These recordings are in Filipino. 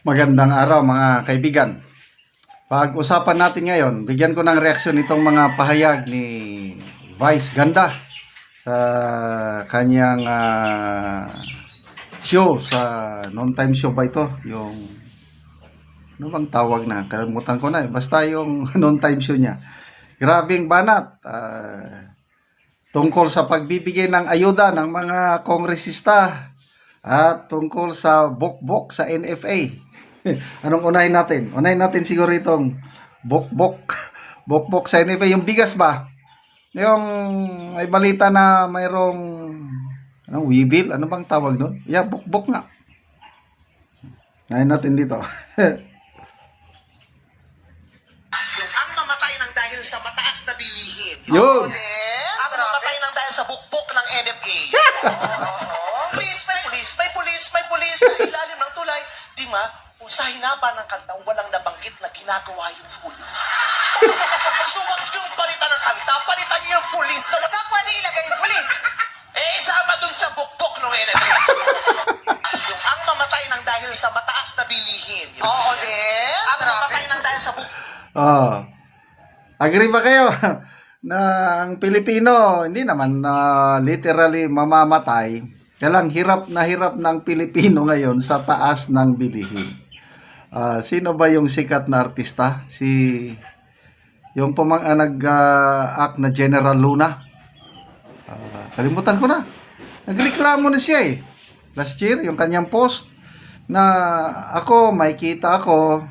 Magandang araw mga kaibigan. Pag-usapan natin ngayon, bigyan ko ng reaksyon itong mga pahayag ni Vice Ganda sa kanyang show, sa non-time show ba ito? Yung, ano bang tawag na? Kalimutan ko na eh. Basta yung non-time show niya. Grabing banat. Tungkol sa pagbibigay ng ayuda ng mga kongresista at tungkol sa bokbok sa NFA. Anong unahin natin? Unahin natin siguro itong bokbok sa NFA. Yung bigas ba? Yung may balita na mayroong wibil? Ano bang tawag doon? Yeah, bokbok nga. Unahin natin dito. Ang mamatay ng dahil sa mataas na bilihin. Yun. Ang mamatay ng dahil sa bukbok ng NFA. Police, may police, may police, may police sa ilalim ng tulay. Di ma, kung sa hinaba ng kanta, walang nabanggit na ginagawa yung pulis. So, wag yung palitan ng kanta, palitan niyo yung pulis. Saan pwede ilagay yung pulis? Isama dun sa bukbok ng NFA. Ang mamatay ng dahil sa mataas na bilihin. Oo, din. Ang mamatay ng dahil sa bukbok. Agree ba kayo na ang Pilipino hindi naman literally mamamatay? Kaya lang hirap ng Pilipino ngayon sa taas ng bilihin. Sino ba yung sikat na artista? Yung nag-act na General Luna. Kalimutan ko na. Nagreklamo na siya eh. Last year, yung kanyang post na may kita ako.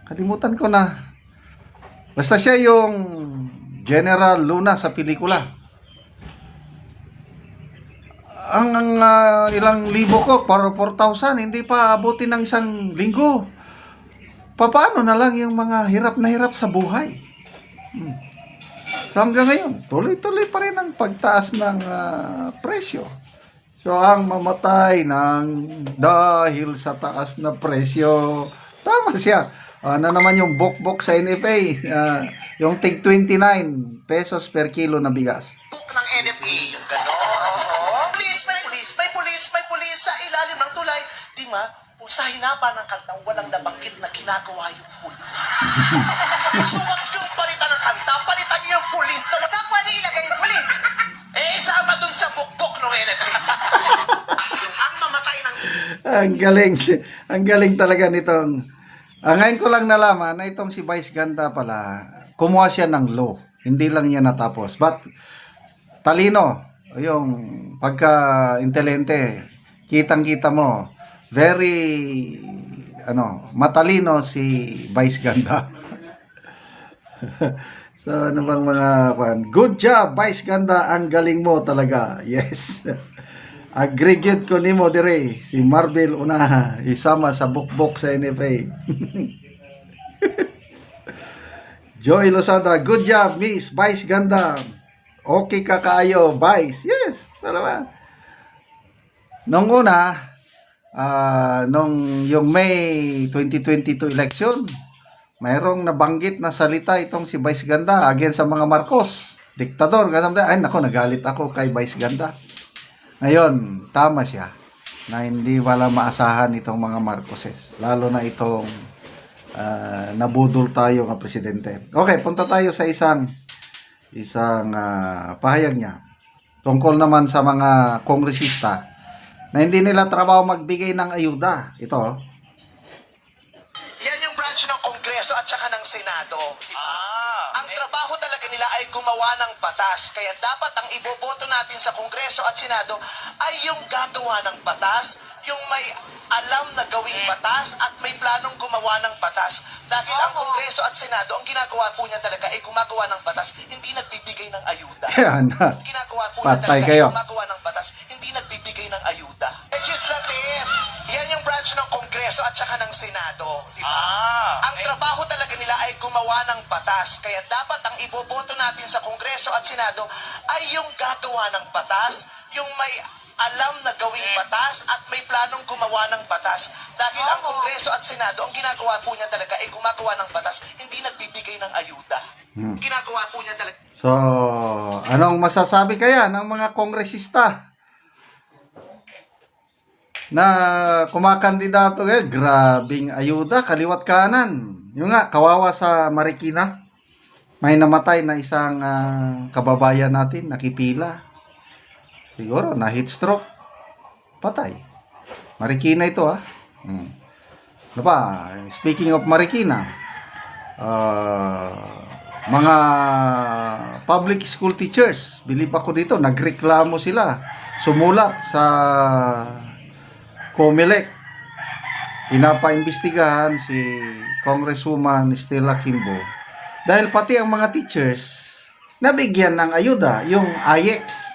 Kalimutan ko na. Basta siya yung General Luna sa pelikula. Ang ilang libo ko, para 4,000, hindi pa abutin ng isang linggo. Paano na lang yung mga hirap na hirap sa buhay? So hanggang ngayon, tuloy-tuloy pa rin ang pagtaas ng presyo. So ang mamatay dahil sa taas na presyo, tama siya. Ano naman yung bokbok sa NFA? Yung tig 29 pesos per kilo na bigas. Bukbok ng NFA, yung gano'n. Police, may police, may police, may police sa ilalim ng tulay. Di ma, kung sa hinaba ng kanta, walang nabanggit na ginagawa yung pulis. So, wag yung palitan ng kanta, palitan niyo yung pulis. Saan pwede ilagay yung pulis? Isama dun sa bukbok ng NFA. Ang mamatay ng... Ang galing talaga nitong. Ngayon ko lang nalaman na itong si Vice Ganda pala, kumuha siya ng law. Hindi lang niya natapos. But, talino. Yung pagka-intelente, kitang-kita mo, very, matalino si Vice Ganda. So, ano bang mga good job, Vice Ganda. Ang galing mo talaga. Yes. Aggregate ko ni mo dire si Marvel una isama sa bukbok sa NFA. Joy Losada, good job Miss Vice Ganda. Okay ka kaayo, Vice. Yes, talaga. Nung una, nung yung May 2022 election, mayroong nabanggit na salita itong si Vice Ganda against sa mga Marcos, diktador. Ay nako, nagalit ako kay Vice Ganda. Ngayon, tama siya na hindi wala maasahan itong mga Marcoses. Lalo na itong nabudol tayo ng presidente. Okay, punta tayo sa isang pahayag niya. Tungkol naman sa mga kongresista na hindi nila trabaho magbigay ng ayuda. Ito. Yan yung branch ng Kongreso at saka ng Senado. Ang trabaho talaga nila ay gumawa ng batas. Kaya dapat ang iboboto natin sa Kongreso at Senado ay yung gagawa ng batas, yung may alam na gawing batas at may planong gumawa ng batas. Dahil ang Kongreso at Senado, ang ginagawa po niya talaga ay gumagawa ng batas, hindi nagbibigay ng ayuda. Yan. Ginagawa po niya Patay talaga kayo. ay gumagawa ng batas, hindi nagbibigay ng ayuda. Legislative, yan yung branch ng Kongreso at saka ng Senado. Di ba? Ang trabaho talaga nila ay gumawa ng batas. Kaya dapat ang iboboto natin sa Kongreso at Senado ay yung gagawa ng batas, yung may alam na gawing batas at may planong gumawa ng batas. Dahil ang Kongreso at Senado, ang ginagawa po niya talaga ay gumagawa ng batas, hindi nagbibigay ng ayuda. Ginagawa po niya talaga. So, anong masasabi kaya ng mga kongresista? na kumakandidato ngayon, grabing ayuda, kaliwat kanan. Yung nga, kawawa sa Marikina. May namatay na isang kababayan natin, nakipila. Siguro, na heat stroke. Patay. Marikina ito, ha? Ano pa, speaking of Marikina, mga public school teachers, believe ako dito, nagreklamo sila. Sumulat sa COMELEC. Pinapaimbestigahan si Congresswoman Stella Kimbo dahil pati ang mga teachers nabigyan ng ayuda, yung AIEX,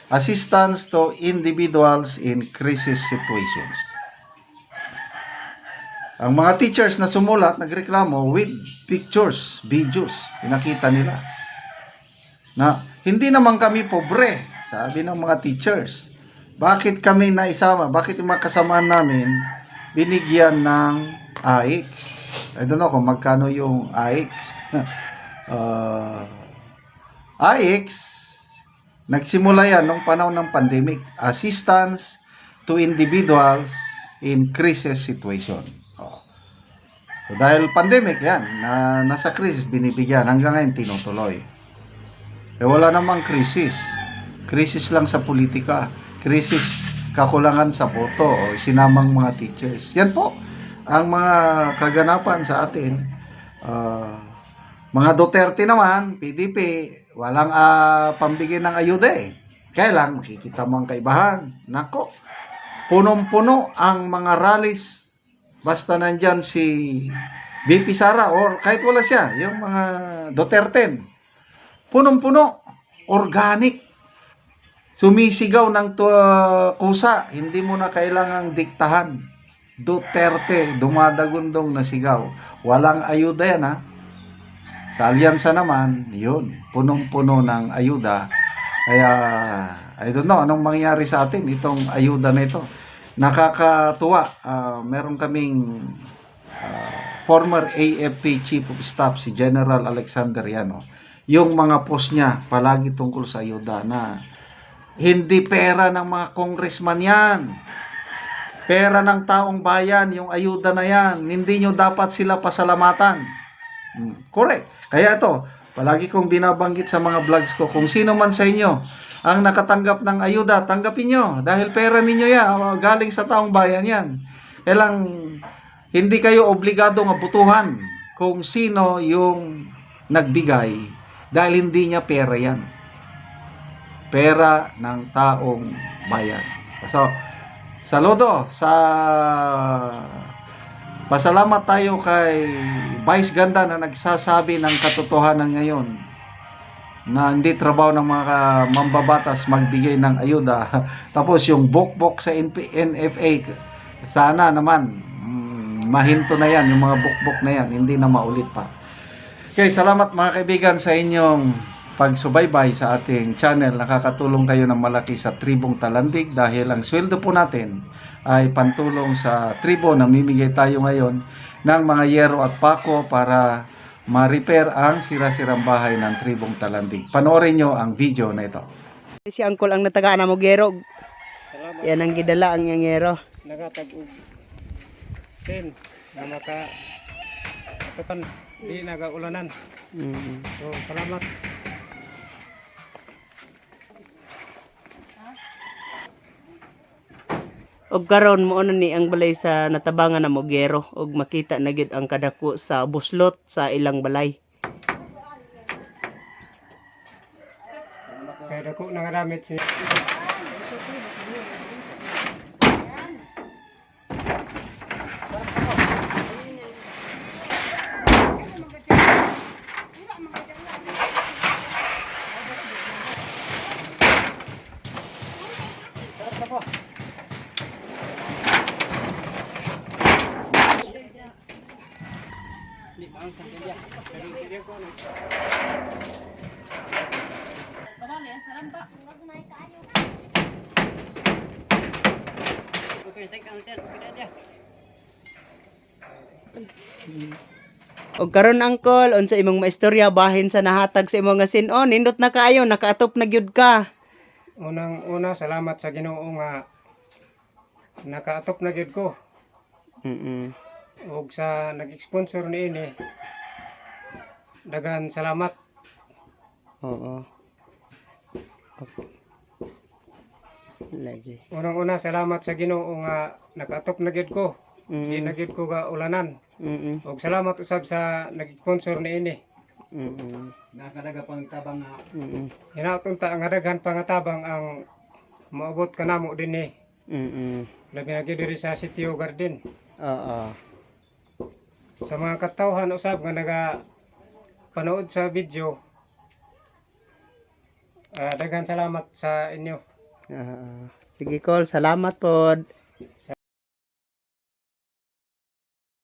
Assistance to Individuals in Crisis Situations. Ang mga teachers na sumulat, nagreklamo with pictures, videos, pinakita nila na hindi naman kami pobre, sabi ng mga teachers. Bakit kami naisama? Bakit yung mga kasamaan namin binigyan ng AIX? I don't know kung magkano yung AIX. AIX, nagsimula yan nung panahon ng pandemic. Assistance to Individuals in Crisis Situation. So dahil pandemic yan, nasa crisis, binibigyan. Hanggang ngayon, tinutuloy. Wala namang krisis. Krisis lang sa politika. Krisis, kakulangan sa boto o sinamang mga teachers. Yan po ang mga kaganapan sa atin. Mga Duterte naman, PDP, walang pambigay ng ayuda eh. Kaya lang, makikita mo ang kaibahan. Nako, punong-puno ang mga rallies. Basta nandyan si VP Sara or kahit wala siya, yung mga Duterte. Punong-puno, organic. Sumisigaw ng kusa, hindi mo na kailangang diktahan. Duterte, dumadagundong na sigaw. Walang ayuda yan, ha? Sa alyansa naman, yun, punong-puno ng ayuda. Kaya, I don't know, anong mangyari sa atin itong ayuda na ito. Nakakatuwa, meron kaming former AFP Chief of Staff, si General Alexander Yano. Yung mga post niya, palagi tungkol sa ayuda na hindi pera ng mga congressman yan. Pera ng taong bayan, yung ayuda na yan. Hindi nyo dapat sila pasalamatan. Correct. Kaya ito, palagi kong binabanggit sa mga vlogs ko, kung sino man sa inyo ang nakatanggap ng ayuda, tanggapin nyo. Dahil pera ninyo yan, galing sa taong bayan yan. Kailang hindi kayo obligadong abutuhan kung sino yung nagbigay dahil hindi niya pera yan. Pera ng taong bayan. So, saludo sa pasalamat tayo kay Vice Ganda na nagsasabi ng katotohanan ngayon na hindi trabaho ng mga mambabatas magbigay ng ayuda. Tapos yung bukbok sa NFA, sana naman mahinto na yan, yung mga bukbok na yan, hindi na maulit pa. Okay, salamat mga kaibigan sa inyong pagsubaybay sa ating channel. Nakakatulong kayo ng malaki sa Tribong Talandig dahil ang sweldo po natin ay pantulong sa tribo. Namimigay tayo ngayon ng mga yero at pako para ma-repair ang sira-sirang bahay ng Tribong Talandig. Panoorin nyo ang video na ito. Si Angkol ang natagaan na mo gero. Salamat. Yan ang gidala ang yang gero. Nagatag-ug sen na makapan di nagaulanan. So, salamat. Og karon mo ni ang balay sa natabangan na mo gero og makita na gid ang kadako sa buslot sa ilang balay. Kaya dako nangadamit siya. Og karon Angkol unsa imong maistorya bahin sa nahatag sa imong nga sin-on nindot na kaayo nakaatop na gyud ka. Unang-una, salamat sa Ginoo nga nakaatop na gyud ko. Mm. Ug sa nag-sponsor niini, dagan salamat. Oo. Lagi. Unang-una salamat sa Ginoo nga nakaatop na gyud ko. Di na gyud ko ga ulanan. Mm. Ug salamat usab sa nag-sponsor niini. Mm. Nakadaga pang tabang na Mm. Hinaut-unta nga daghan pangatabang ang maabot kanamo dinhi. Mm. Labi na gyud diri sa Sitio Garden. Oo. Sa mga katawhan usab nga naga panood sa video. Daghan salamat sa inyo. Sige, Col. Salamat pod.